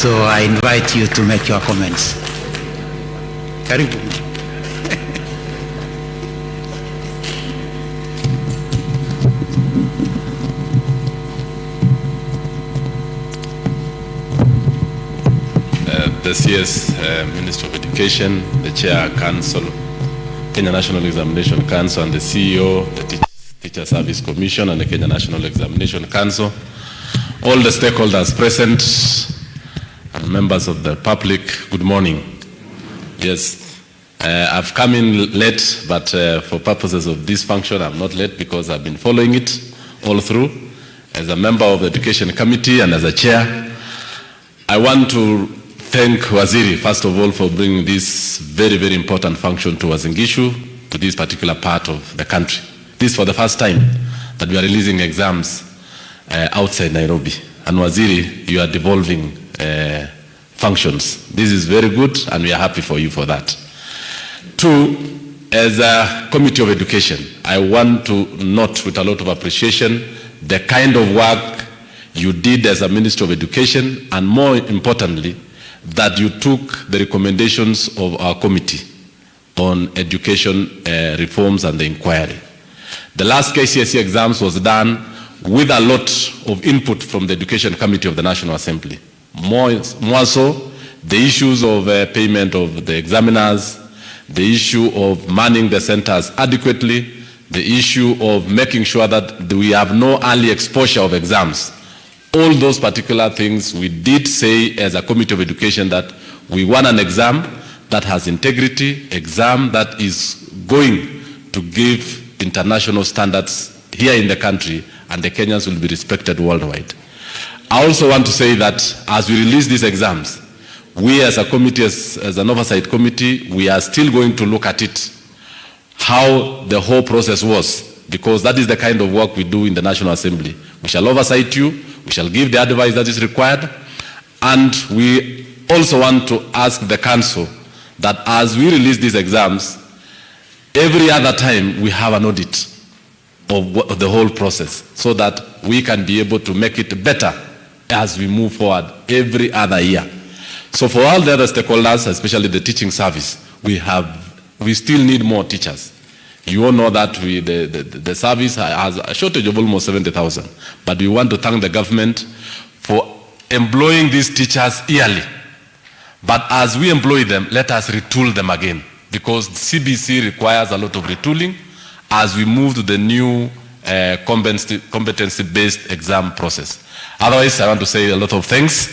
So I invite you to make your comments. Karibu. The CS Minister of Education, the Chair Council, Kenya National Examination Council, and the CEO, the Teacher Service Commission, and the Kenya National Examination Council, all the stakeholders present, and members of the public, good morning. Yes, I've come in late, but for purposes of this function, I'm not late because I've been following it all through. As a member of the Education Committee and as a chair, I want to thank Waziri, first of all, for bringing this very, very important function to Uasin Gishu, to this particular part of the country. This is for the first time that we are releasing exams outside Nairobi. And Waziri, you are devolving functions. This is very good, and we are happy for you for that. Two, as a Committee of Education, I want to note with a lot of appreciation the kind of work you did as a Minister of Education, and more importantly, that you took the recommendations of our committee on education reforms and the inquiry. The last KCSE exams was done with a lot of input from the Education Committee of the National Assembly. More so, the issues of payment of the examiners, the issue of manning the centers adequately, the issue of making sure that we have no early exposure of exams. All those particular things, we did say as a Committee of Education that we want an exam that has integrity, exam that is going to give international standards here in the country, and the Kenyans will be respected worldwide. I also want to say that as we release these exams, we as a committee, as an oversight committee, we are still going to look at it, how the whole process was, because that is the kind of work we do in the National Assembly. We shall oversight you, we shall give the advice that is required, and we also want to ask the Council that as we release these exams, every other time we have an audit of the whole process so that we can be able to make it better as we move forward every other year. So for all the other stakeholders, especially the teaching service, we still need more teachers. You all know that the service has a shortage of almost 70,000. But we want to thank the government for employing these teachers yearly. But as we employ them, let us retool them again, because CBC requires a lot of retooling as we move to the new competency-based exam process. Otherwise, I want to say a lot of thanks.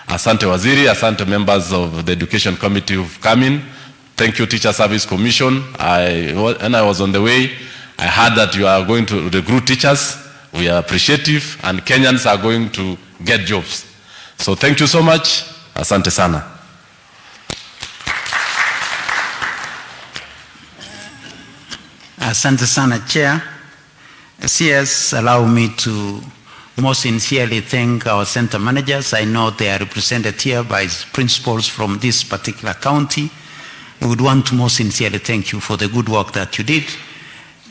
Asante Waziri, asante members of the Education Committee who've come in. Thank you, Teacher Service Commission. When I was on the way, I heard that you are going to recruit teachers. We are appreciative, and Kenyans are going to get jobs. So thank you so much. Asante sana. Asante sana, Chair. CS, allow me to most sincerely thank our center managers. I know they are represented here by principals from this particular county. We would want to most sincerely thank you for the good work that you did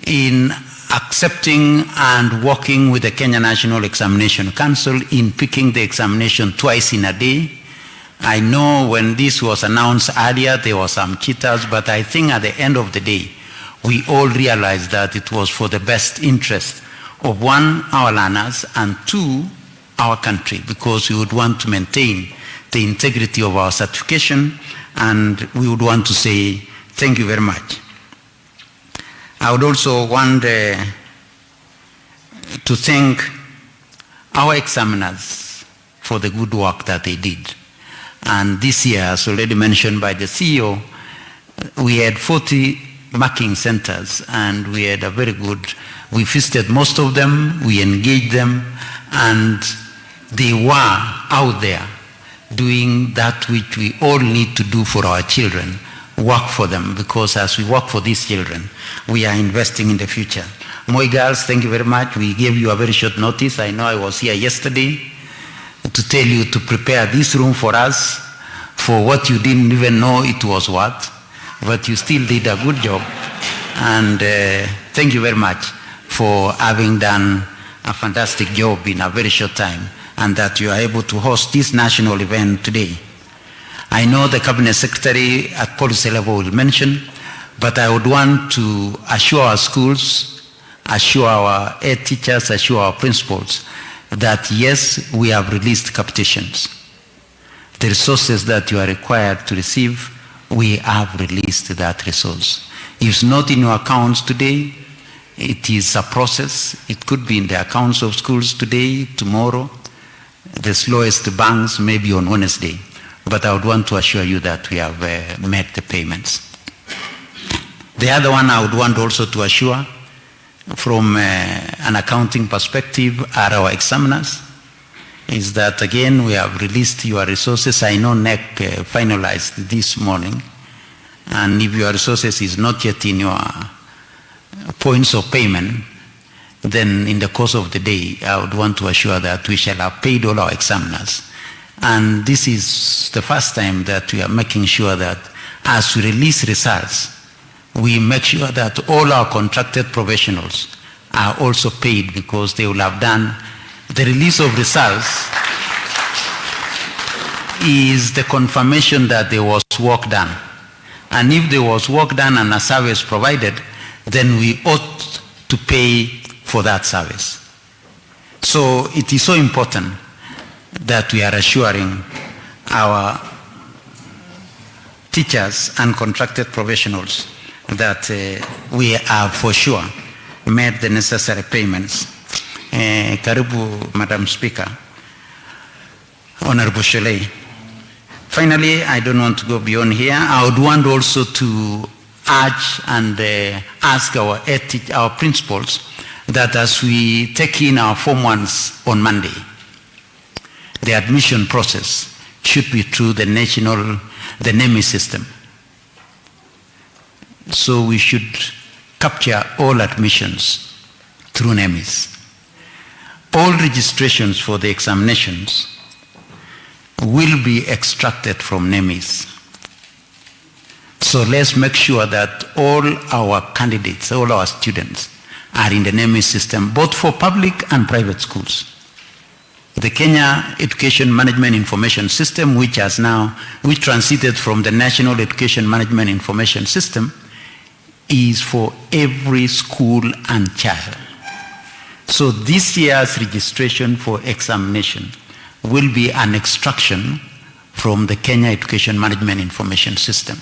in accepting and working with the Kenya National Examination Council in picking the examination twice in a day. I know when this was announced earlier, there were some cheaters, but I think at the end of the day, we all realized that it was for the best interest of one, our learners, and two, our country, because we would want to maintain the integrity of our certification, and we would want to say thank you very much. I would also want to thank our examiners for the good work that they did. And this year, as already mentioned by the CEO, we had 40 marking centers, and we had a very good, we visited most of them, we engaged them, and they were out there doing that which we all need to do for our children, work for them, because as we work for these children, we are investing in the future. Moi girls, thank you very much. We gave you a very short notice. I know I was here yesterday to tell you to prepare this room for us for what you didn't even know it was what, but you still did a good job. And thank you very much for having done a fantastic job in a very short time. and that you are able to host this national event today. I know the Cabinet Secretary at policy level will mention, but I would want to assure our schools, assure our head teachers, assure our principals that yes, we have released captations. The resources that you are required to receive, we have released that resource. If it's not in your accounts today, it is a process. It could be in the accounts of schools today, tomorrow. The slowest banks maybe on Wednesday. But I would want to assure you that we have made the payments. The other one I would want also to assure from an accounting perspective are our examiners, is that again we have released your resources. I know NEC finalized this morning, and if your resources is not yet in your points of payment, then in the course of the day I would want to assure that we shall have paid all our examiners. And this is the first time that we are making sure that as we release results, we make sure that all our contracted professionals are also paid, because they will have done the release of results is the confirmation that there was work done. And if there was work done and a service provided, then we ought to pay for that service. So it is so important that we are assuring our teachers and contracted professionals that we have for sure made the necessary payments. Karibu, Madam Speaker, Honorable Sholei. Finally, I don't want to go beyond here. I would want also to urge and ask our principals that as we take in our Form 1s on Monday, the admission process should be through the NEMI system. So we should capture all admissions through NEMIs. All registrations for the examinations will be extracted from NEMIs. So let's make sure that all our candidates, all our students are in the NEMI system, both for public and private schools. The Kenya Education Management Information System, which transited from the National Education Management Information System, is for every school and child. So this year's registration for examination will be an extraction from the Kenya Education Management Information System.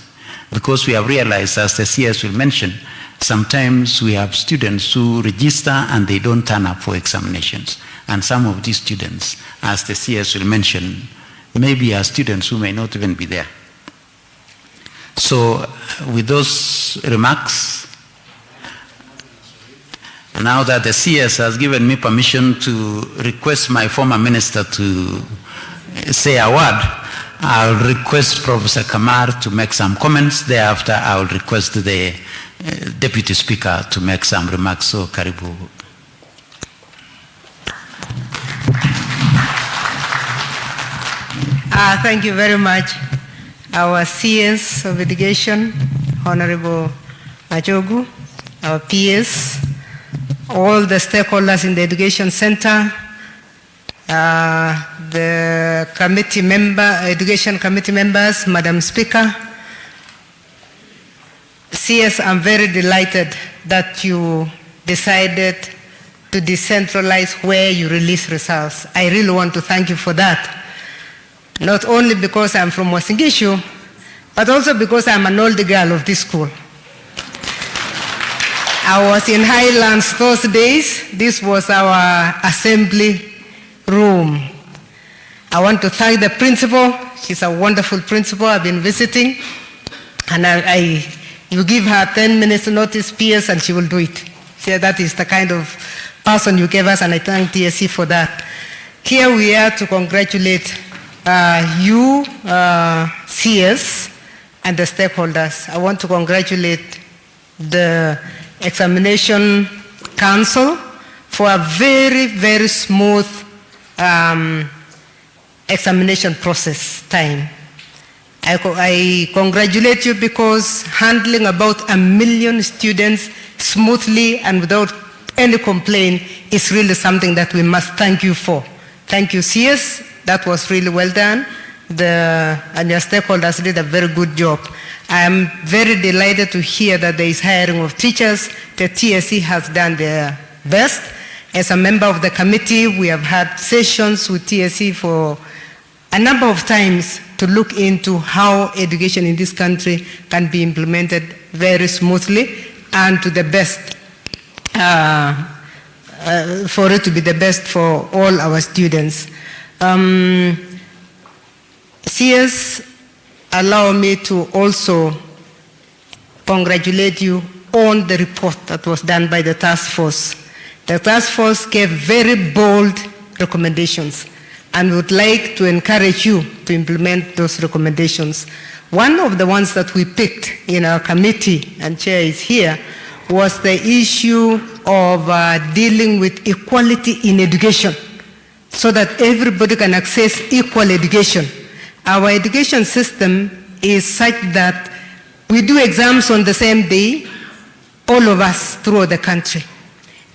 Because we have realized, as the CS will mention, sometimes we have students who register and they don't turn up for examinations. And some of these students, as the CS will mention, maybe are students who may not even be there. So with those remarks, now that the CS has given me permission to request my former minister to say a word, I'll request Professor Kamar to make some comments. Thereafter, I'll request the Deputy Speaker to make some remarks. So, Karibu. Thank you very much. Our CS of Education, Honorable Machogu, our PS, all the stakeholders in the Education Center, the Education Committee members, Madam Speaker. CS, I'm very delighted that you decided to decentralize where you release results. I really want to thank you for that. Not only because I'm from Uasin Gishu, but also because I'm an old girl of this school. I was in Highlands those days. This was our assembly room. I want to thank the principal. She's a wonderful principal. I've been visiting. And you give her 10 minutes notice, PS, and she will do it. So that is the kind of person you gave us, and I thank TSC for that. Here we are to congratulate you, CS, and the stakeholders. I want to congratulate the Examination Council for a very, very smooth examination process time. I congratulate you because handling about 1 million students smoothly and without any complaint is really something that we must thank you for. Thank you, CS. That was really well done. And your stakeholders did a very good job. I am very delighted to hear that there is hiring of teachers. The TSE has done their best. As a member of the committee, we have had sessions with TSE for a number of times to look into how education in this country can be implemented very smoothly and to the best, for it to be the best for all our students. CS, allow me to also congratulate you on the report that was done by the task force. The task force gave very bold recommendations and would like to encourage you to implement those recommendations. One of the ones that we picked in our committee, and Chair is here, was the issue of dealing with equality in education so that everybody can access equal education. Our education system is such that we do exams on the same day, all of us throughout the country.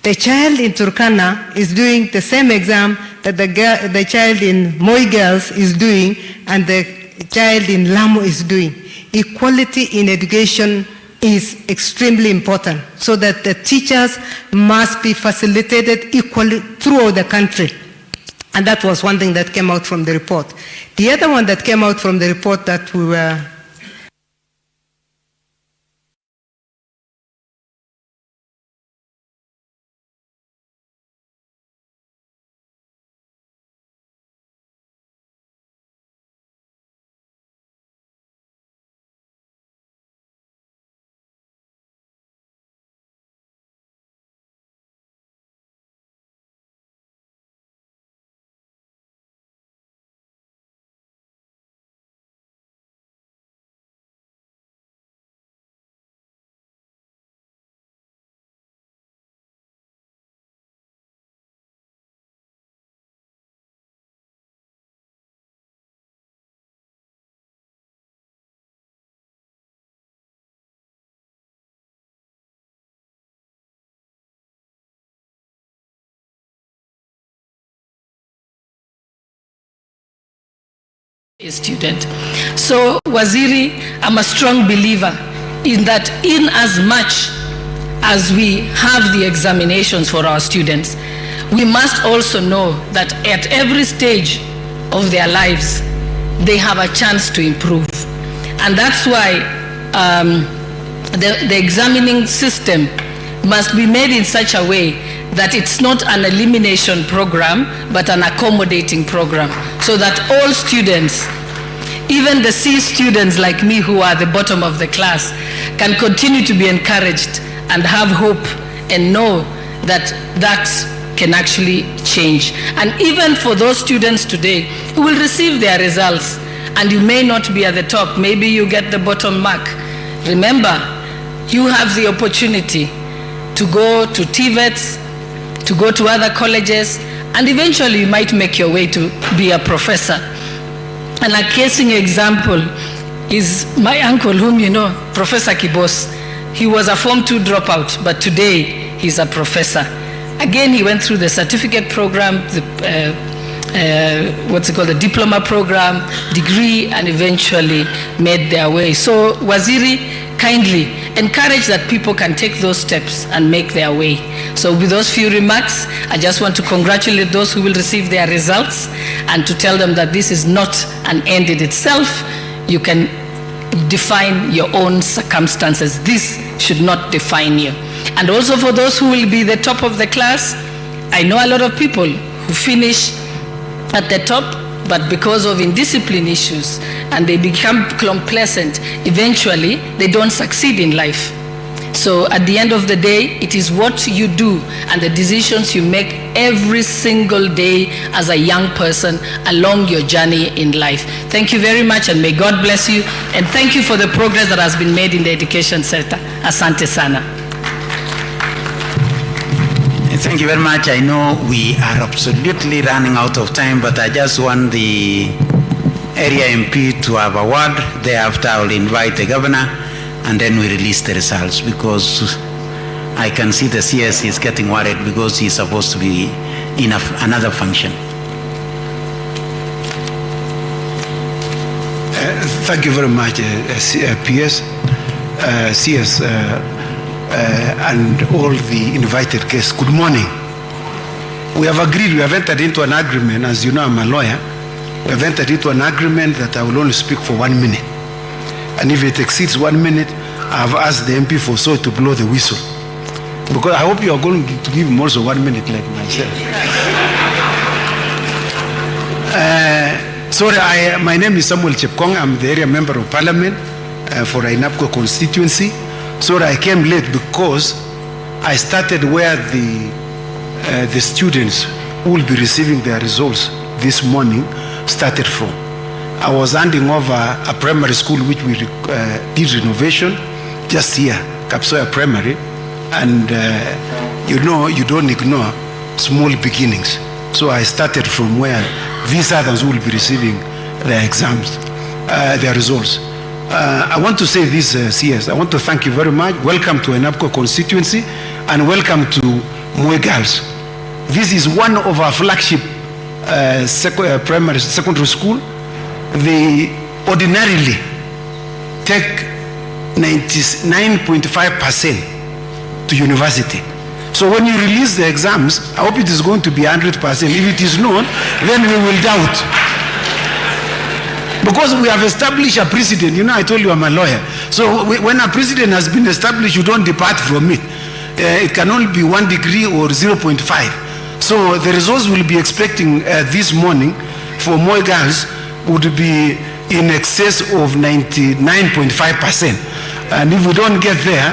The child in Turkana is doing the same exam that the child in Moi Girls is doing and the child in Lamu is doing. Equality in education is extremely important so that the teachers must be facilitated equally throughout the country. And that was one thing that came out from the report. The other one that came out from the report that we were a student. So Waziri, I'm a strong believer in that in as much as we have the examinations for our students, we must also know that at every stage of their lives, they have a chance to improve. And that's why the examining system must be made in such a way that it's not an elimination program, but an accommodating program, so that all students, even the C students like me who are the bottom of the class, can continue to be encouraged and have hope and know that that can actually change. And even for those students today who will receive their results, and you may not be at the top, maybe you get the bottom mark, remember, you have the opportunity to go to TVETs, to go to other colleges, and eventually you might make your way to be a professor. And a casing example is my uncle, whom you know, Professor Kibos. He was a Form 2 dropout, but today he's a professor. Again, he went through the certificate program, the diploma program, degree, and eventually made their way. So Waziri, kindly encourage that people can take those steps and make their way. So with those few remarks, I just want to congratulate those who will receive their results and to tell them that this is not an end in itself. You can define your own circumstances. This should not define you. And also for those who will be the top of the class, I know a lot of people who finish at the top, but because of indiscipline issues and they become complacent, eventually they don't succeed in life. So at the end of the day, it is what you do and the decisions you make every single day as a young person along your journey in life. Thank you very much, and may God bless you, and thank you for the progress that has been made in the education sector. Asante sana. Thank you very much. I know we are absolutely running out of time, but I just want the area MP to have a word. Thereafter, I will invite the governor, and then we release the results, because I can see the CS is getting worried because he's supposed to be in another function. Thank you very much, PS, CS, and all the invited guests. Good morning. We have agreed, we have entered into an agreement, as you know, I'm a lawyer. We have entered into an agreement that I will only speak for 1 minute. And if it exceeds 1 minute, I have asked the MP for so to blow the whistle. Because I hope you are going to give him also 1 minute like myself. My name is Samuel Chepkong. I'm the area member of parliament for Ainapco constituency. Sorry, I came late because I started where the students who will be receiving their results this morning started from. I was handing over a primary school which we did renovation just here, Kapsoya Primary, and you don't ignore small beginnings. So I started from where these others will be receiving their exams, their results. I want to say this, CS, I want to thank you very much. Welcome to Ainapco constituency and welcome to Moi Girls. This is one of our flagship secondary school. They ordinarily take 99.5% to university. So when you release the exams, I hope it is going to be 100%. If it is not, then we will doubt. Because we have established a precedent. You know, I told you I'm a lawyer. So when a precedent has been established, you don't depart from it. It can only be 1 degree or 0.5. So the results we'll be expecting this morning for Moi Girls would be in excess of 99.5%. And if we don't get there,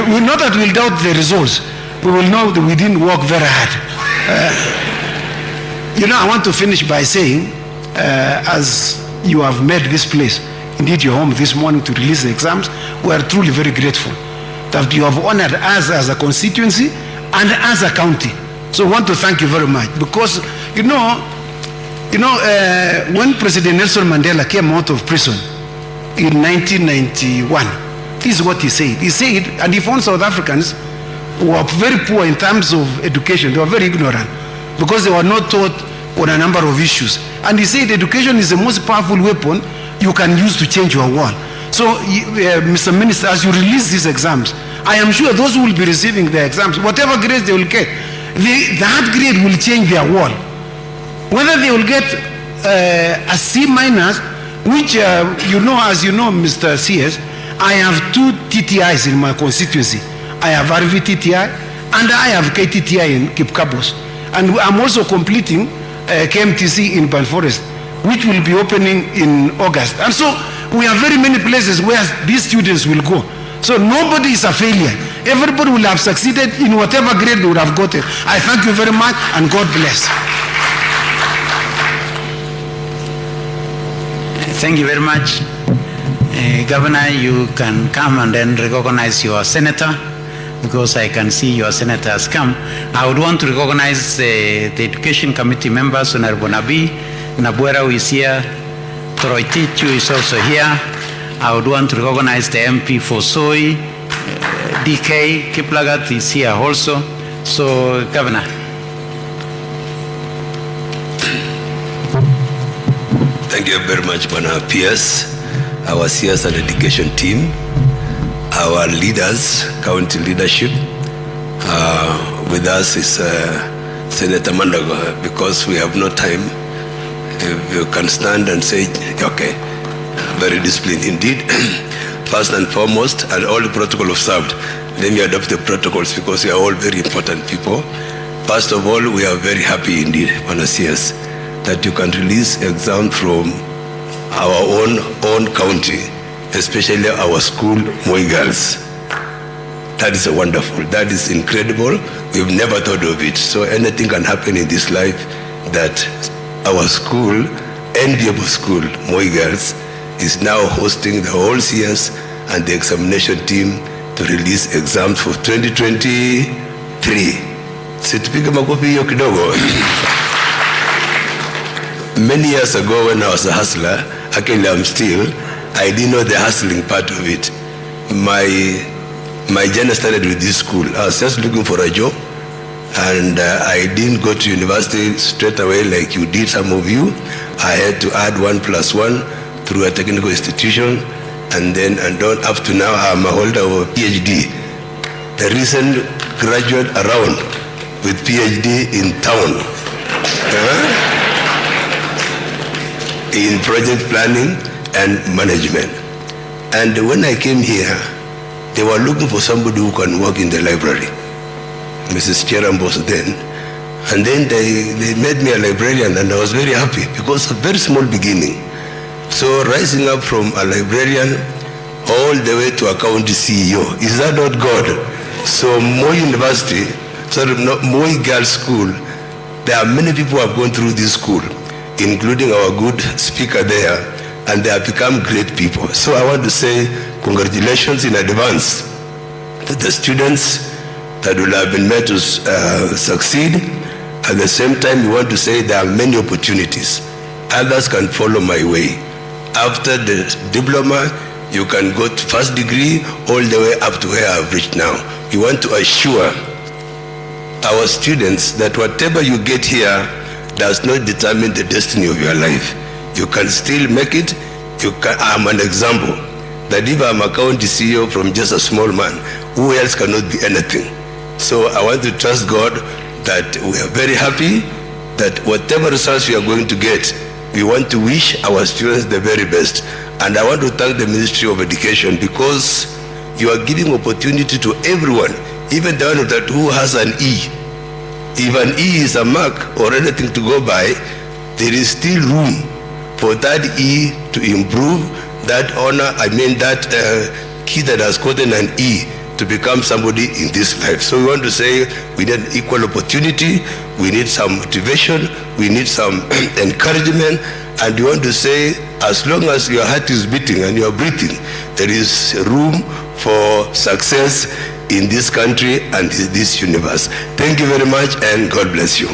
we know that we'll doubt the results. We will know that we didn't work very hard. I want to finish by saying, as you have made this place, indeed your home this morning to release the exams, we are truly very grateful that you have honored us as a constituency and as a county. So I want to thank you very much because, when President Nelson Mandela came out of prison in 1991, this is what he said. He said, and he found South Africans who were very poor in terms of education. They were very ignorant because they were not taught on a number of issues. And he said education is the most powerful weapon you can use to change your world. So, Mr. Minister, as you release these exams, I am sure those who will be receiving the exams, whatever grades they will get, that grade will change their world. Whether they will get a C minus, which, as you know, Mr. CS, I have 2 TTIs in my constituency. I have RV TTI and I have KTTI in Kipkabos. And I'm also completing KMTC in Balforest, which will be opening in August. And so we have very many places where these students will go. So nobody is a failure. Everybody will have succeeded in whatever grade they would have gotten. I thank you very much and God bless. Thank you very much. Governor, you can come and then recognize your senator because I can see your senator has come. I would want to recognize the Education Committee members, Honorable Nabi, Nabuera who is here, Troy Tichu is also here. I would want to recognize the MP for Soy, DK Kiplagat is here also. So, Governor. Thank you very much, Bwana PS, our CS and education team, our leaders, county leadership. With us is Senator Mandago. Because we have no time, if you can stand and say, okay, very disciplined indeed. First and foremost, and all the protocol observed, let me adopt the protocols because we are all very important people. First of all, we are very happy indeed, Bwana CS, that you can release exam from our own county, especially our school, Moi Girls. That is wonderful. That is incredible. We've never thought of it. So anything can happen in this life that our school, enviable school, Moi Girls, is now hosting the whole CS and the examination team to release exams for 2023. Situpige makofi hiyo kidogo. Many years ago when I was a hustler, actually I'm still, I didn't know the hustling part of it. My journey started with this school. I was just looking for a job and I didn't go to university straight away like you did, some of you. I had to add 1 + 1 through a technical institution, and then up to now I'm a holder of a PhD. The recent graduate around with PhD in town. In project planning and management. And when I came here, they were looking for somebody who can work in the library. Mrs. Cheram was then. And then they made me a librarian, and I was very happy because a very small beginning. So rising up from a librarian all the way to a county CEO, is that not God? So Moi University, Moi Girls School, there are many people who have gone through this school, including our good speaker there, and they have become great people. So I want to say congratulations in advance to the students that will have been made to succeed. At the same time, we want to say there are many opportunities. Others can follow my way. After the diploma, you can go to first degree all the way up to where I've reached now. We want to assure our students that whatever you get here does not determine the destiny of your life. You can still make it. I'm an example that if I'm a county CEO from just a small man, who else cannot be anything? So I want to trust God that we are very happy that whatever results we are going to get, we want to wish our students the very best. And I want to thank the Ministry of Education because you are giving opportunity to everyone, even the one that who has an E. If an E is a mark or anything to go by, there is still room for that E to improve, that honor, that kid that has gotten an E to become somebody in this life. So we want to say we need equal opportunity, we need some motivation, we need some encouragement, and we want to say as long as your heart is beating and you are breathing, there is room for success in this country and this universe. Thank you very much and God bless you.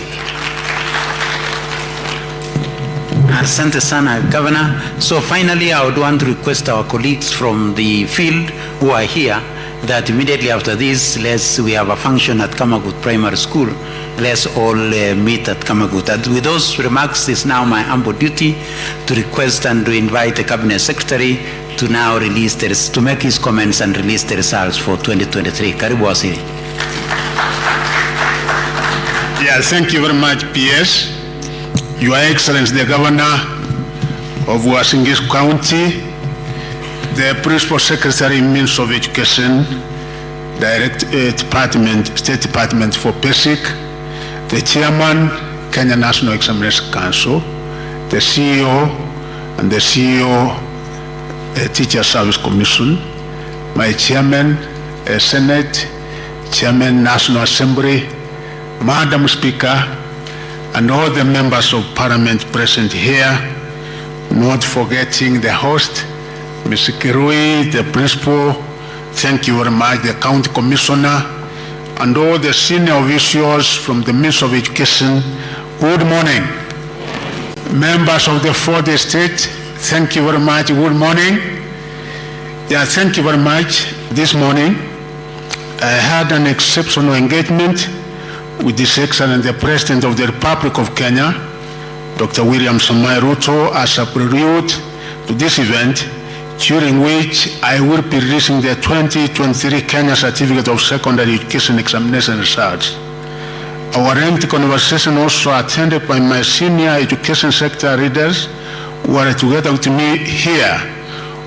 Asante sana, Governor. So finally, I would want to request our colleagues from the field who are here that immediately after this, we have a function at Kamagut Primary School. Let's all meet at Kamagut. And with those remarks, it's now my humble duty to request and to invite the Cabinet Secretary to now to make his comments and release the results for 2023. Karibu Waziri. Yeah, thank you very much, PS. Your Excellency, the Governor of Wasingis County, the Principal Secretary, Minister of Education, State Department for Basic, the Chairman, Kenya National Examination Council, the CEO and the CEO, Teacher Service Commission, my Chairman, Senate, Chairman, National Assembly, Madam Speaker, and all the members of Parliament present here, not forgetting the host, Mr. Kirui, the Principal, thank you very much, the County Commissioner, and all the senior officials from the Ministry of Education. Good morning. Members of the fourth estate, thank you very much, good morning. Yeah, thank you very much. This morning, I had an exceptional engagement with His Excellency the President of the Republic of Kenya, Dr. William Samoei Ruto, as a prelude to this event, during which I will be releasing the 2023 Kenya Certificate of Secondary Education Examination results. Our lengthy conversation also attended by my senior education sector leaders who are together with me here,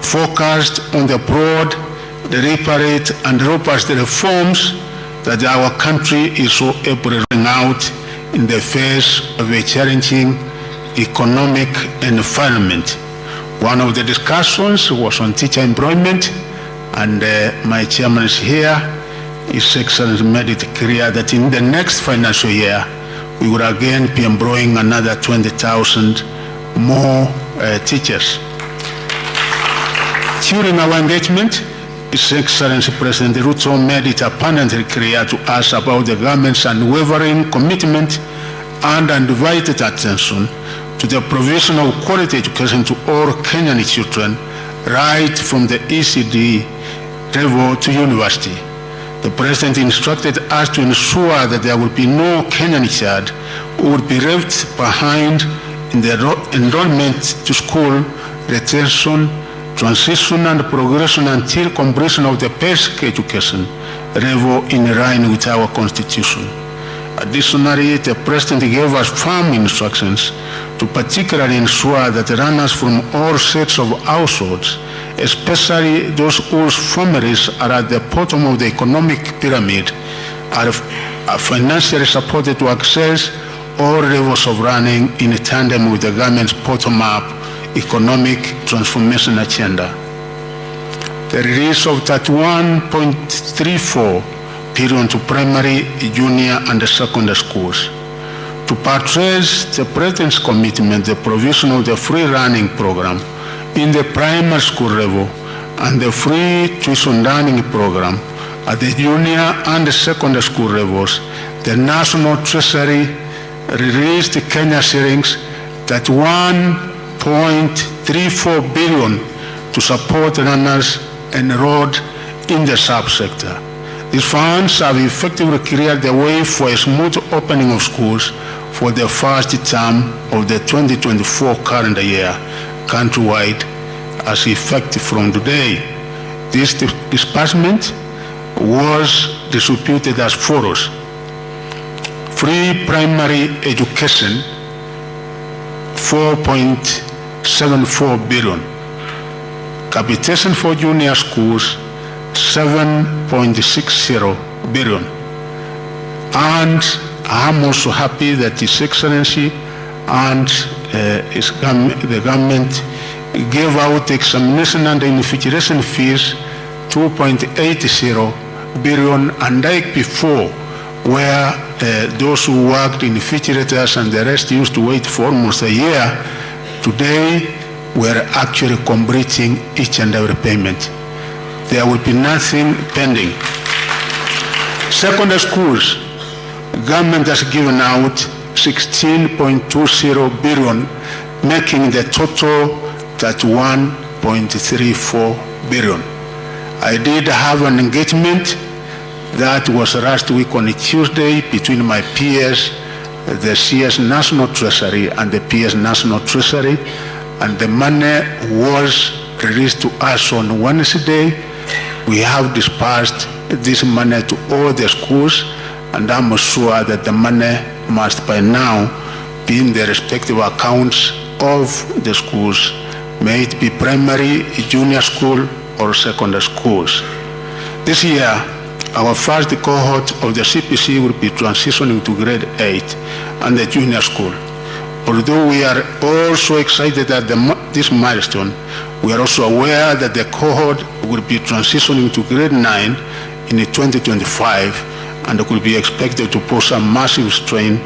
focused on the broad, deliberate, and robust reforms that our country is so able to bring out in the face of a challenging economic environment. One of the discussions was on teacher employment, and my chairman is here. His Excellency made it clear that in the next financial year, we will again be employing another 20,000 more teachers. During our engagement, His Excellency President Ruto made it abundantly clear to us about the government's unwavering commitment and undivided attention to the provision of quality education to all Kenyan children, right from the ECD level to university. The President instructed us to ensure that there will be no Kenyan child who would be left behind in the enrollment to school retention, transition and progression until completion of the basic education level in line with our constitution. Additionally, the President gave us firm instructions to particularly ensure that runners from all sets of households, especially those whose families are at the bottom of the economic pyramid, are financially supported to access all levels of running in tandem with the government's bottom-up economic transformation agenda. The release of 31.34 billion to primary, junior, and secondary schools. To purchase the President's commitment, the provision of the free running program in the primary school level and the free tuition learning program at the junior and secondary school levels, the National Treasury released Kenya shillings that 1.34 billion to support runners enrolled in the subsector. These funds have effectively cleared the way for a smooth opening of schools for the first term of the 2024 calendar year countrywide as effective from today. This disbursement was distributed as follows: free primary education 4.74 billion, capitation for junior schools 7.60 billion. And I'm also happy that His Excellency and the government gave out examination and invigilation fees 2.80 billion, and like before, where those who worked in invigilators and the rest used to wait for almost a year, today we're actually completing each and every payment. There will be nothing pending. Secondary schools, government has given out 16.20 billion, making the total 31.34 billion. I did have an engagement that was last week on a Tuesday between my peers, the CS National Treasury and the PS National Treasury, and the money was released to us on Wednesday. We have dispersed this money to all the schools, and I'm sure that the money must by now be in the respective accounts of the schools, may it be primary, junior school, or secondary schools. This year, our first cohort of the CPC will be transitioning to grade 8 and the junior school. Although we are also excited at this milestone, we are also aware that the cohort will be transitioning to grade 9 in 2025 and will be expected to pose a massive strain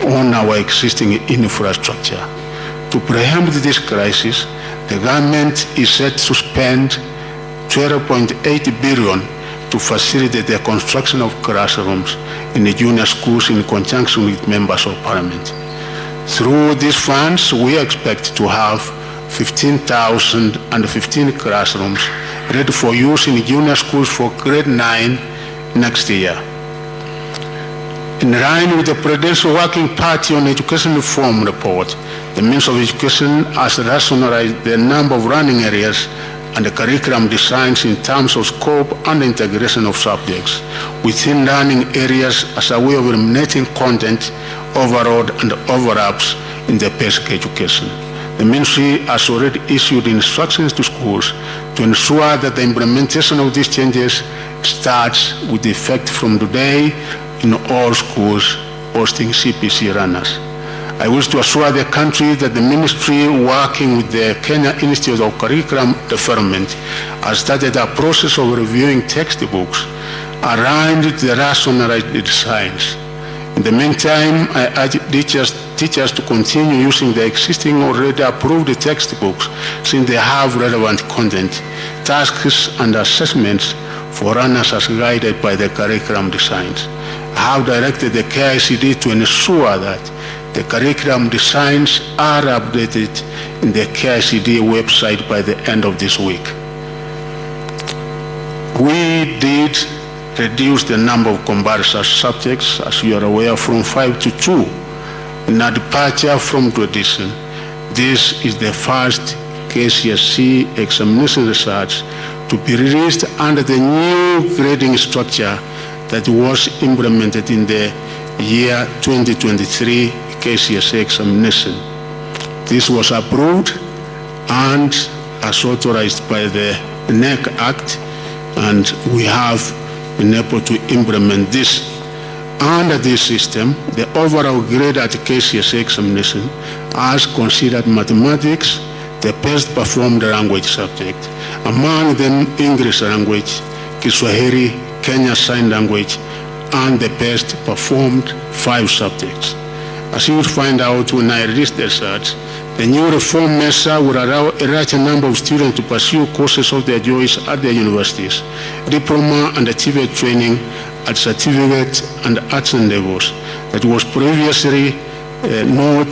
on our existing infrastructure. To preempt this crisis, the government is set to spend 12.8 billion to facilitate the construction of classrooms in the junior schools in conjunction with members of parliament. Through these funds, we expect to have 15,015 classrooms ready for use in junior schools for grade 9 next year. In line with the Presidential Working Party on Education Reform report, the Ministry of Education has rationalized the number of learning areas and the curriculum designs in terms of scope and integration of subjects within learning areas as a way of eliminating content overload and overlaps in the basic education. The Ministry has already issued instructions to schools to ensure that the implementation of these changes starts with effect from today in all schools hosting CPC runners. I wish to assure the country that the Ministry, working with the Kenya Institute of Curriculum Development, has started a process of reviewing textbooks aligned with the rationalized designs. In the meantime, I urge teachers to continue using the existing already approved textbooks since they have relevant content, tasks, and assessments for runners as guided by the curriculum designs. I have directed the KCSE to ensure that the curriculum designs are updated in the KCSE website by the end of this week. We did reduce the number of compulsory subjects, as you are aware, from 5 to 2, in a departure from tradition. This is the first KCSE examination results to be released under the new grading structure that was implemented in the year 2023 KCSE examination. This was approved and as authorized by the NEC Act, and we have been able to implement this. Under this system, the overall grade at KCSE examination has considered mathematics the best performed language subject, among them English language, Kiswahili, Kenya Sign Language, and the best performed 5 subjects. As you will find out when I release the results, the new reform measure will allow a larger number of students to pursue courses of their choice at their universities, diploma and achievement training at certificate and arts levels. That was previously not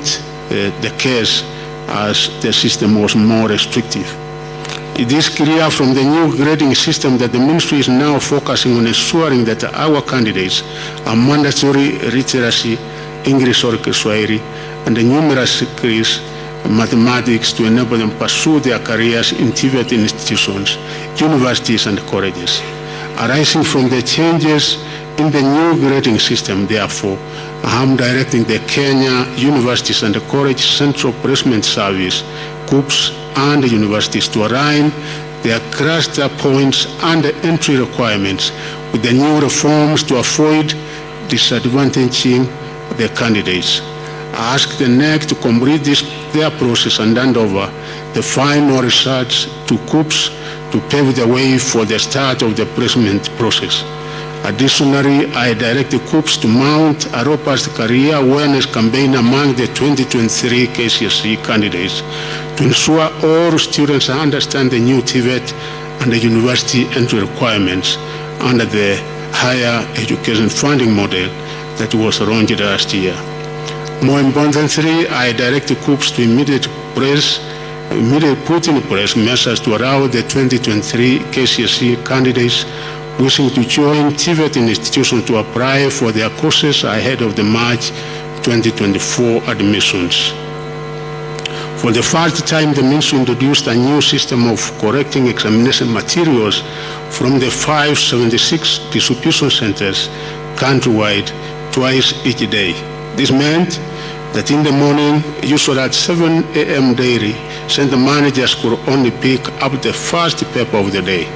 the case, as the system was more restrictive. It is clear from the new grading system that the ministry is now focusing on ensuring that our candidates are mandatory literacy, English or Kiswahili, and the numerous degrees mathematics to enable them pursue their careers in TVET institutions, universities, and colleges. Arising from the changes in the new grading system, therefore, I am directing the Kenya Universities and College Central Placement Service, KUPS, and the universities to align their cluster points and the entry requirements with the new reforms to avoid disadvantaging the candidates. I ask the NEC to complete their process and hand over the final results to KUPS to pave the way for the start of the placement process. Additionally, I direct the KUPS to mount a robust career awareness campaign among the 2023 KCSE candidates to ensure all students understand the new TVET and the university entry requirements under the higher education funding model that was launched last year. More importantly, I direct the KUPS to immediately put in place measures to allow the 2023 KCSE candidates wishing to join TVET institutions to apply for their courses ahead of the March 2024 admissions. For the first time, the ministry introduced a new system of correcting examination materials from the 576 distribution centers countrywide twice each day. This meant that in the morning, usually at 7 a.m. daily, center managers could only pick up the first paper of the day.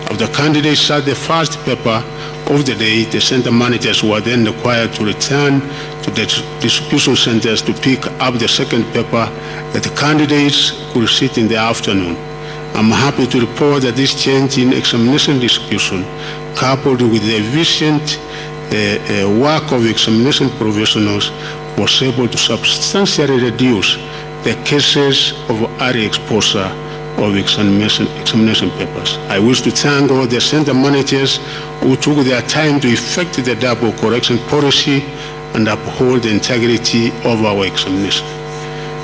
If the candidates had the first paper of the day, the center managers were then required to return to the distribution centers to pick up the second paper that the candidates could sit in the afternoon. I'm happy to report that this change in examination distribution, coupled with the efficient work of examination professionals, was able to substantially reduce the cases of early exposure of examination papers. I wish to thank all the center managers who took their time to effect the double correction policy and uphold the integrity of our examination.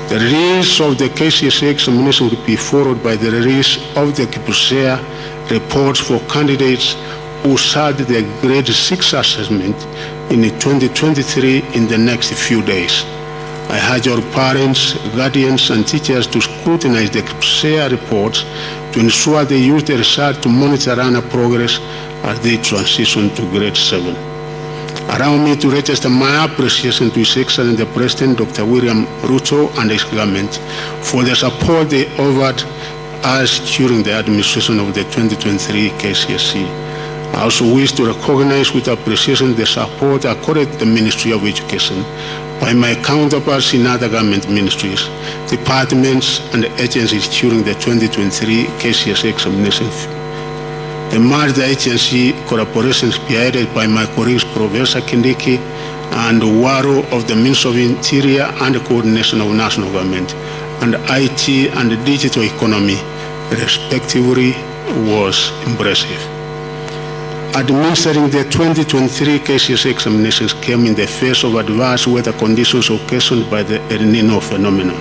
The release of the KCSE examination will be followed by the release of the KCSE reports for candidates who sat the grade 6 assessment in 2023 in the next few days. I urge our parents, guardians, and teachers to scrutinize the KCSE reports to ensure they use the result to monitor learner progress as they transition to grade 7. Allow me to register my appreciation to His Excellency the President, Dr. William Ruto, and his government for the support they offered us during the administration of the 2023 KCSE. I also wish to recognize with appreciation the support accorded to the Ministry of Education by my counterparts in other government ministries, departments, and agencies during the 2023 KCSE examination. The merged agency collaboration spearheaded by my colleagues Professor Kindiki and Waro of the Ministry of Interior and the Coordination of National Government and IT and Digital Economy, respectively, was impressive. Administering the 2023 KCSE examinations came in the face of adverse weather conditions occasioned by the El Nino phenomenon.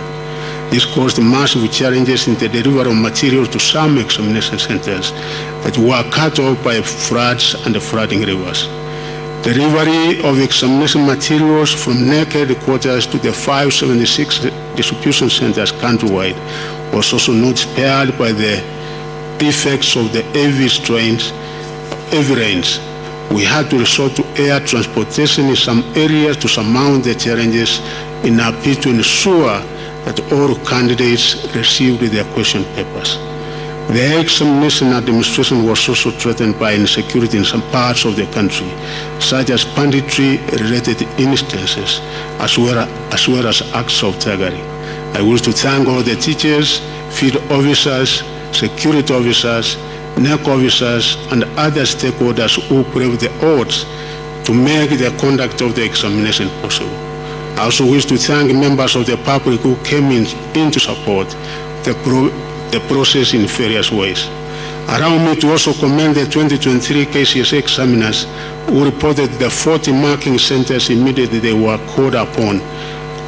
This caused massive challenges in the delivery of materials to some examination centers that were cut off by floods and flooding rivers. Delivery of examination materials from NEC headquarters to the 576 distribution centers countrywide was also not spared by the effects of the heavy rains. We had to resort to air transportation in some areas to surmount the challenges in a bid to ensure that all candidates received their question papers. The examination administration was also threatened by insecurity in some parts of the country, such as banditry-related instances, as well as acts of thuggery. I wish to thank all the teachers, field officers, security officers, NEC officers, and other stakeholders who braved the odds to make the conduct of the examination possible. I also wish to thank members of the public who came in to support the process in various ways. Allow me to also commend the 2023 KCSE examiners who reported the 40 marking centers immediately they were called upon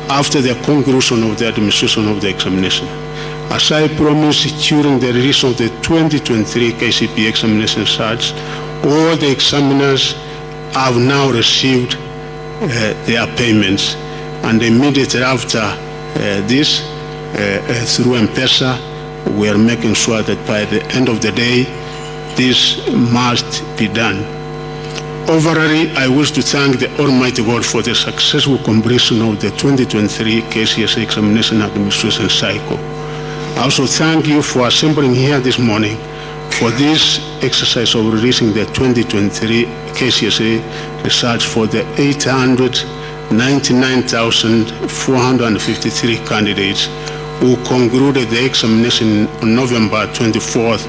after the conclusion of the administration of the examination. As I promised during the release of the 2023 KCPE examination results, all the examiners have now received their payments, and immediately after this, through M-Pesa, we are making sure that by the end of the day, this must be done. Overall, I wish to thank the Almighty God for the successful completion of the 2023 KCSE examination administration cycle. I also thank you for assembling here this morning for this exercise of releasing the 2023 KCSE results for the 899,453 candidates who concluded the examination on November 24th,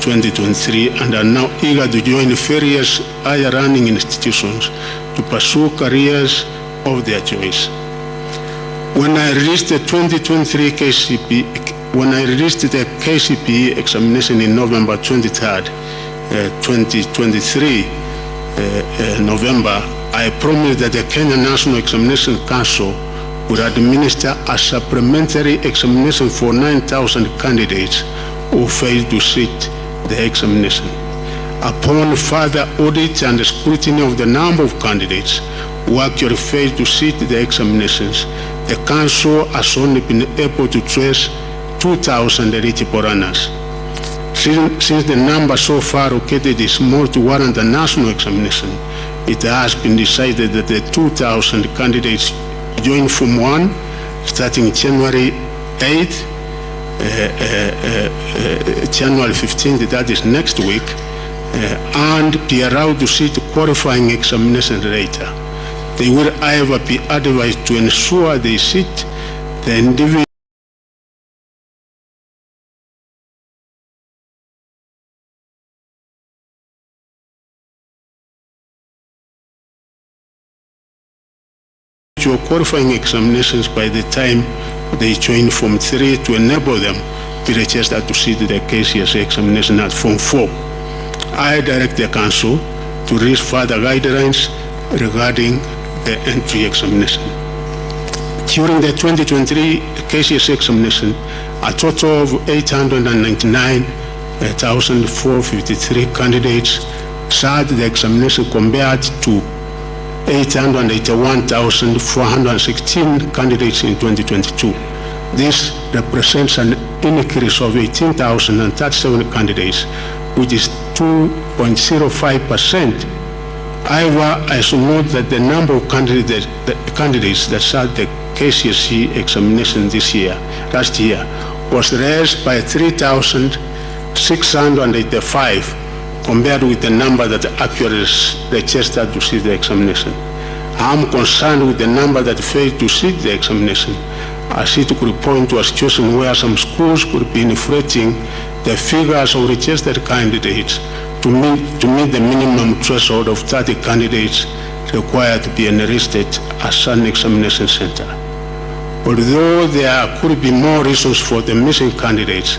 2023, and are now eager to join various higher learning institutions to pursue careers of their choice. When I released the 2023 KCPE examination in November 23rd, 2023, November, I promised that the Kenya National Examination Council would administer a supplementary examination for 9,000 candidates who failed to sit the examination. Upon further audit and scrutiny of the number of candidates who actually failed to sit the examinations, the Council has only been able to trace 2,000 eligible runners. Since the number so far located is small to warrant a national examination, it has been decided that the 2,000 candidates join Form 1 starting January 8th, January 15th, that is next week, and be allowed to sit qualifying examination later. They will, however, be advised to ensure they sit the individual qualifying examinations by the time they join Form 3 to enable them to register to sit the KCSE examination at Form 4. I direct the Council to release further guidelines regarding the entry examination. During the 2023 KCSE examination, a total of 899,453 candidates sat the examination compared to 881,416 candidates in 2022. This represents an increase of 18,037 candidates, which is 2.05%. However, I should note that the number of candidates that sat the KCSE examination last year, was raised by 3,685 compared with the number that actually registered to sit the examination. I am concerned with the number that failed to sit the examination, as it could point to a situation where some schools could be inflating the figures of registered candidates to meet the minimum threshold of 30 candidates required to be enlisted as an examination center. Although there could be more reasons for the missing candidates,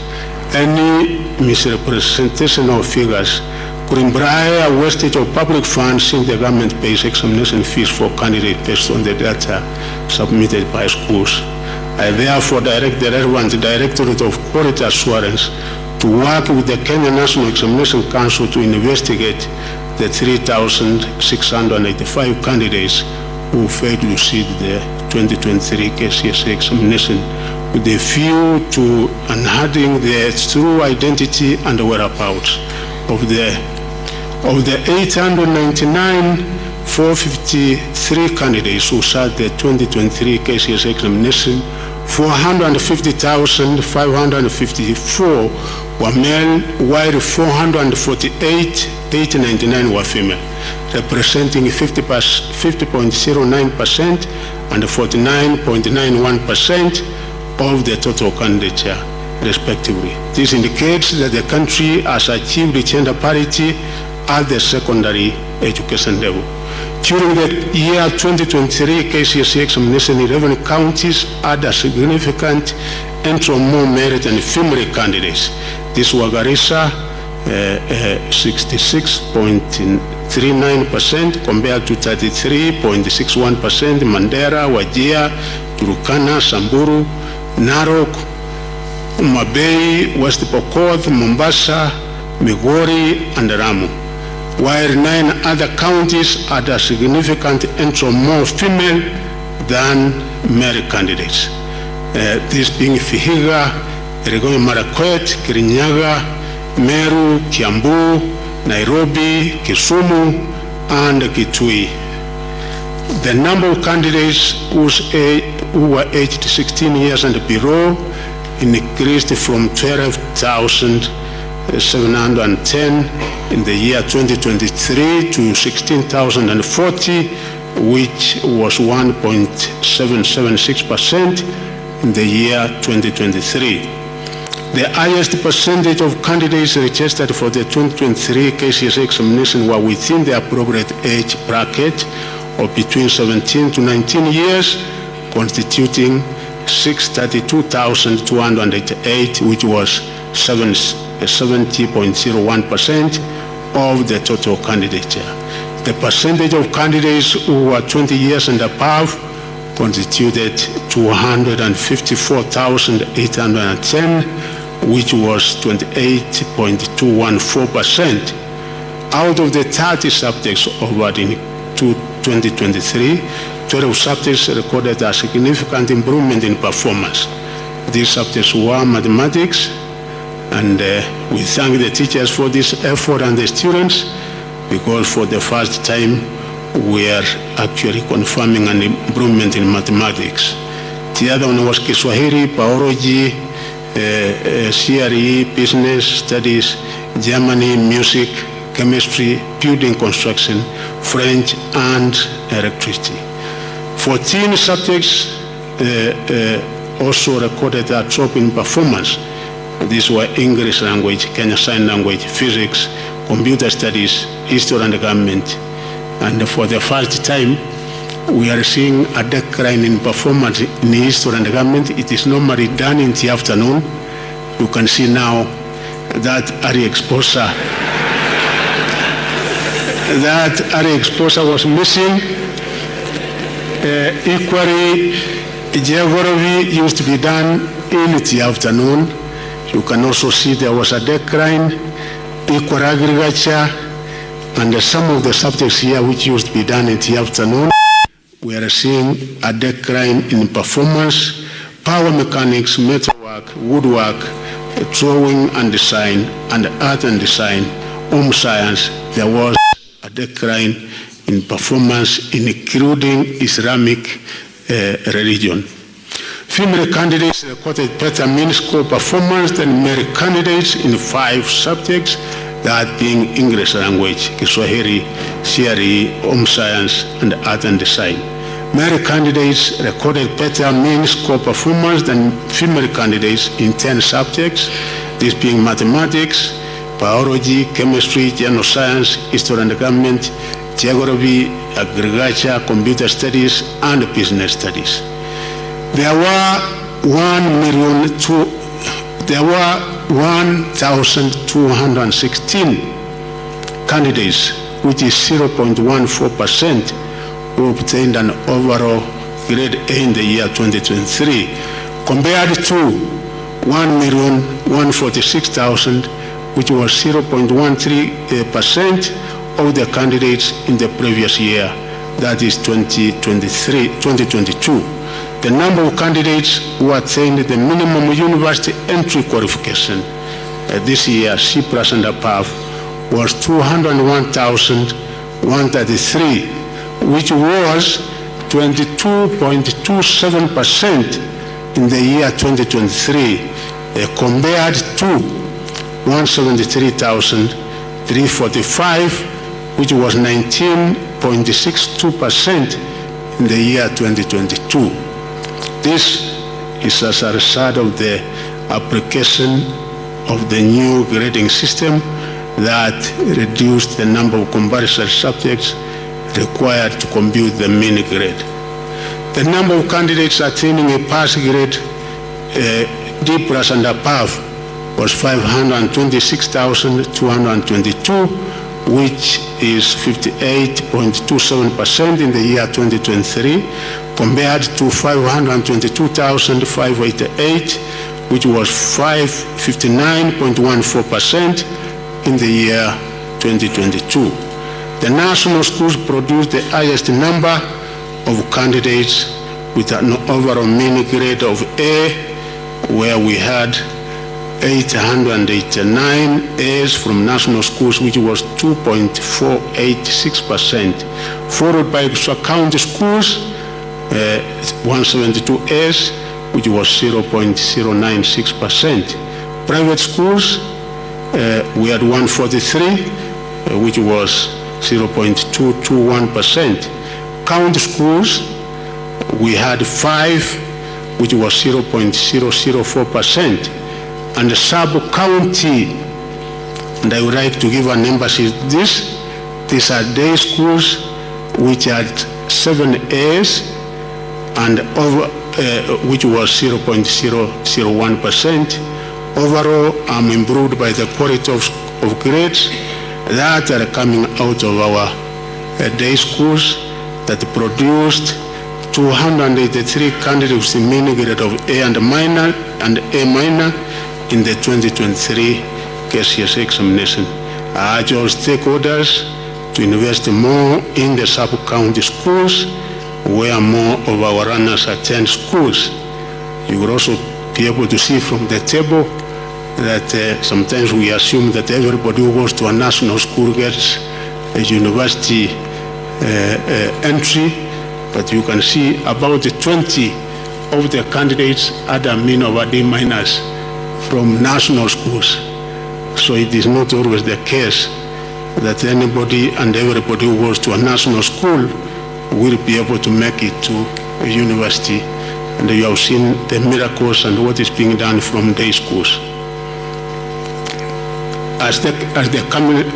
any misrepresentation of figures could imply a wastage of public funds since the government pays examination fees for candidates based on the data submitted by schools. I therefore direct the relevant Directorate of Quality Assurance to work with the Kenya National Examination Council to investigate the 3,685 candidates who failed to sit the 2023 KCSE examination with a view to unearthing their true identity and whereabouts. Of the 899,453 candidates who sat the 2023 KCSE examination, 450,554 were male, while 448,899 were female, representing 50.09% and 49.91% of the total candidature, respectively. This indicates that the country has achieved gender parity at the secondary education level. During the year 2023 KCSE examination, 11 counties had a significant entry of more merit and female candidates. These were Garissa, 66.39% compared to 33.61%, Mandera, Wajir, Turkana, Samburu, Narok, Mabei, West Pokot, Mombasa, Migori, and Ramu, while 9 other counties had a significant entry of more female than male candidates. These being Vihiga, Elgeyo Marakwet, Kirinyaga, Meru, Kiambu, Nairobi, Kisumu, and Kitui. The number of candidates who were aged 16 years and below increased from 12,710 in the year 2023 to 16,040, which was 1.776% in the year 2023. The highest percentage of candidates registered for the 2023 KCSE examination were within the appropriate age bracket of between 17 to 19 years, constituting 632,288, which was 70.01% of the total candidature. The percentage of candidates who were 20 years and above constituted 254,810, which was 28.214%. Out of the 30 subjects offered in 2023, 12 subjects recorded a significant improvement in performance. These subjects were mathematics, and we thank the teachers for this effort and the students, because for the first time we are actually confirming an improvement in mathematics. The other one was Kiswahili, biology, CRE, business studies, Germany, music, chemistry, building construction, French, and electricity. 14 subjects also recorded a drop in performance. These were English language, Kenya Sign Language, physics, computer studies, history and government. And for the first time, we are seeing a decline in performance in history and government. It is normally done in the afternoon. You can see now that early exposure. That early exposure was missing. Equally, geography used to be done in the afternoon. You can also see there was a decline. Equal agriculture and some of the subjects here which used to be done in the afternoon, we are seeing a decline in performance. Power mechanics, metalwork, woodwork, drawing and design, and art and design, home science, there was a decline in performance, including Islamic religion. Female candidates recorded better mean score performance than male candidates in 5 subjects, that being English language, Kiswahili, CRE, home science, and art and design. Male candidates recorded better mean score performance than female candidates in 10 subjects, this being mathematics, biology, chemistry, general science, history and government, geography, agriculture, computer studies, and business studies. There were 1,216 candidates, which is 0.14%, who obtained an overall grade A in the year 2023, compared to 1,146,000, which was 0.13% of the candidates in the previous year, that is 2022. The number of candidates who attained the minimum university entry qualification this year, C+ and above, was 201,133, which was 22.27% in the year 2023, compared to 173,345, which was 19.62% in the year 2022. This is as a result of the application of the new grading system that reduced the number of compulsory subjects required to compute the mean grade. The number of candidates attaining a pass grade D+ and above was 526,222, which is 58.27% in the year 2023, compared to 522,588, which was 59.14% in the year 2022. The national schools produced the highest number of candidates with an overall mean grade of A, where we had 889 A's from national schools, which was 2.486%, followed by county schools, 172 A's, which was 0.096%. Private schools, we had 143, which was 0.221%. County schools, we had 5, which was 0.004%. And the sub-county, and I would like to give an emphasis these are day schools which had 7 A's and which was 0.001%. Overall, I'm improved by the quality of grades that are coming out of our day schools that produced 283 candidates with mean grade of A and minor and A minor in the 2023 KCSE examination. I urge all stakeholders to invest more in the sub-county schools where more of our runners attend schools. You will also be able to see from the table that sometimes we assume that everybody who goes to a national school gets a university entry, but you can see about 20 of the candidates had a mean of a D- from national schools. So it is not always the case that anybody and everybody who goes to a national school will be able to make it to a university. And you have seen the miracles and what is being done from day schools. As the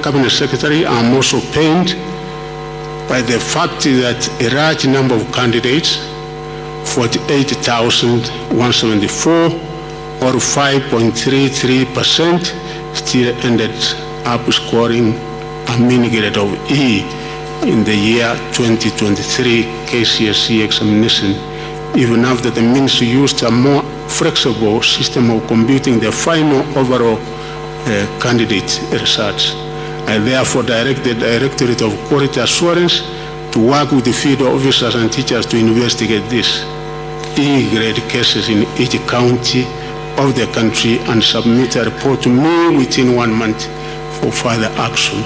cabinet secretary, I'm also pained by the fact that a large number of candidates, 48,174, or 5.33%, still ended up scoring a mean grade of E in the year 2023 KCSE examination, even after the ministry used a more flexible system of computing the final overall candidate results. I therefore direct the Directorate of Quality Assurance to work with the field officers and teachers to investigate these E-grade cases in each county of the country and submit a report to me within 1 month for further action.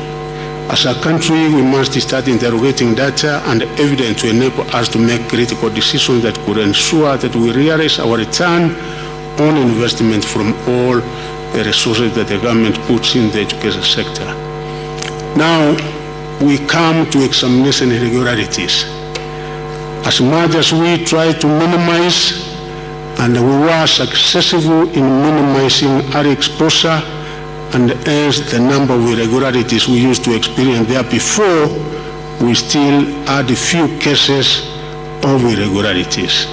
As a country, we must start interrogating data and evidence to enable us to make critical decisions that could ensure that we realize our return on investment from all the resources that the government puts in the education sector. Now, we come to examination irregularities. As much as we try to minimize, and we were successful in minimizing our exposure and hence the number of irregularities we used to experience there before, we still had a few cases of irregularities.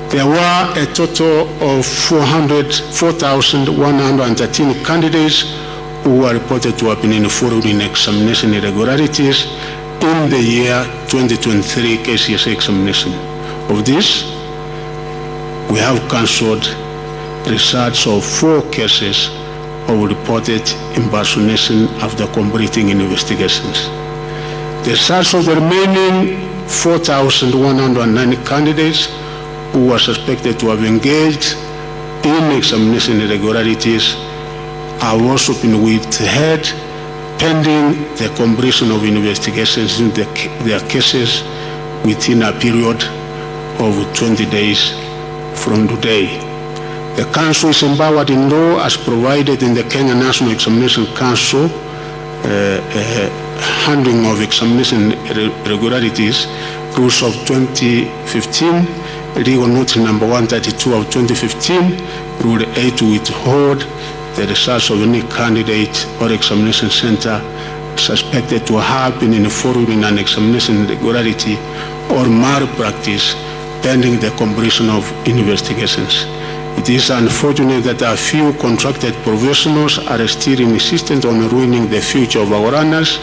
There were a total of 4,113 candidates who were reported to have been involved in examination irregularities in the year 2023 KCSE examination. Of this, we have cancelled results of 4 cases of reported impersonation after completing investigations. The results of the remaining 4,109 candidates who are suspected to have engaged in examination irregularities have also been withheld pending the completion of investigations in their cases within a period of 20 days from today. The Council is empowered in law as provided in the Kenya National Examination Council handling of examination irregularities, rules of 2015, legal notice number 132 of 2015, rule 8 to withhold the results of any candidate or examination center suspected to have been involved in an examination irregularity or malpractice pending the completion of investigations. It is unfortunate that a few contracted professionals are still insistent on ruining the future of our runners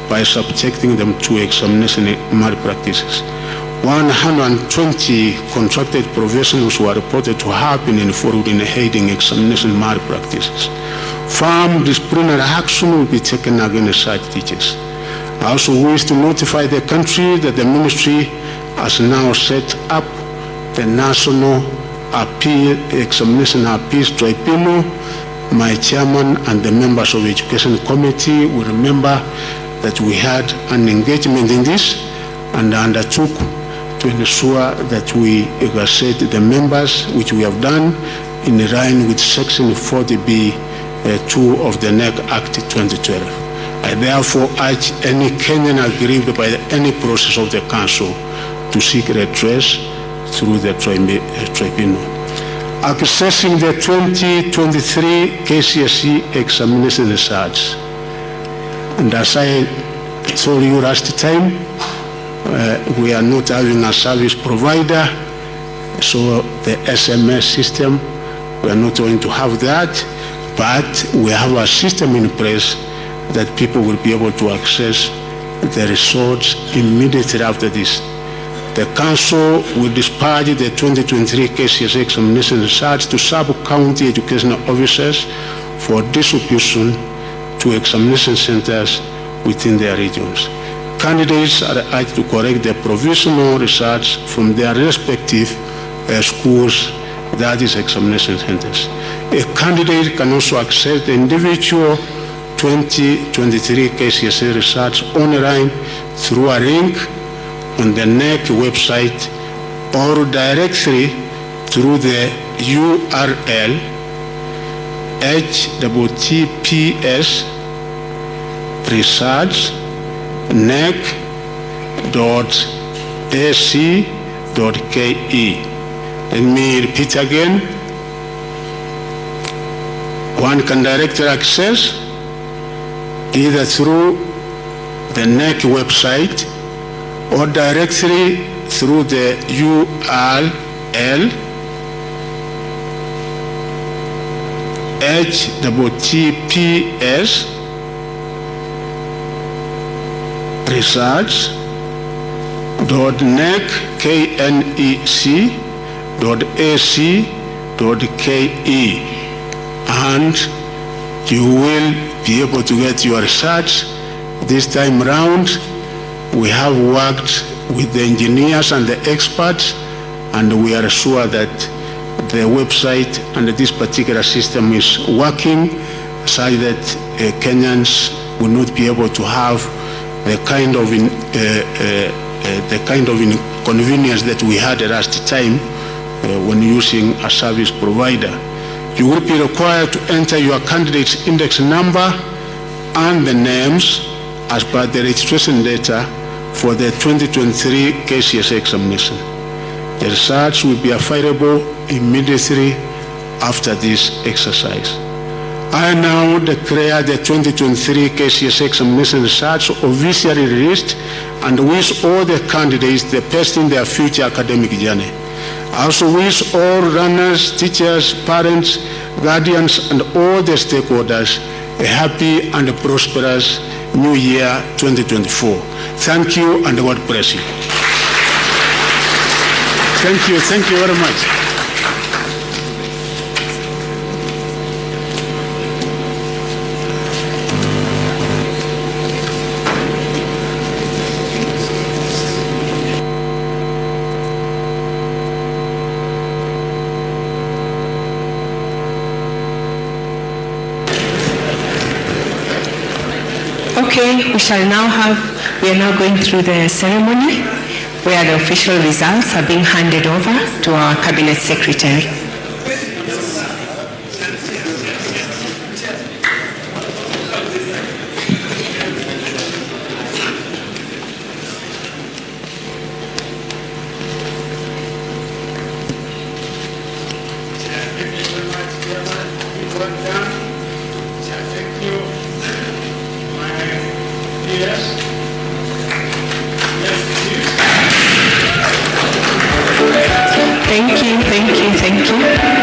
by subjecting them to examination malpractices. 120 contracted professionals were reported to have been involved in aiding examination malpractices. Firm disciplinary action will be taken against such teachers. I also wish to notify the country that the ministry has now set up the National Examination Appeals Tribunal. My chairman and the members of the Education Committee will remember that we had an engagement in this and undertook to ensure that we exert the members, which we have done in line with Section 40B 2 of the NEC Act 2012. I therefore urge any Kenyan aggrieved by any process of the Council to seek redress through the tribunal. Accessing the 2023 KCSE examination results. And as I told you last time, we are not having a service provider, so the SMS system, we are not going to have that, but we have a system in place that people will be able to access the results immediately after this. The Council will dispatch the 2023 KCSE examination results to sub-county educational officers for distribution to examination centers within their regions. Candidates are urged to correct their provisional results from their respective schools, that is examination centers. A candidate can also access the individual 2023 KCSE results online through a link on the NEC website or directly through the URL https research.nec.ac.ke. Let me repeat again. One can directly access either through the NEC website or directly through the URL https research.nec.ac.ke, and you will be able to get your research. This time round, we have worked with the engineers and the experts, and we are sure that the website and this particular system is working such that Kenyans will not be able to have the kind of inconvenience that we had last time when using a service provider. You will be required to enter your candidate's index number and the names as per the registration data for the 2023 KCSE examination. The results will be available immediately after this exercise. I now declare the 2023 KCSE examination results officially released and wish all the candidates the best in their future academic journey. I also wish all runners, teachers, parents, guardians, and all the stakeholders a happy and prosperous New Year 2024. Thank you and God bless you. Thank you very much. Okay, we are now going through the ceremony where the official results are being handed over to our Cabinet Secretary. Thank you.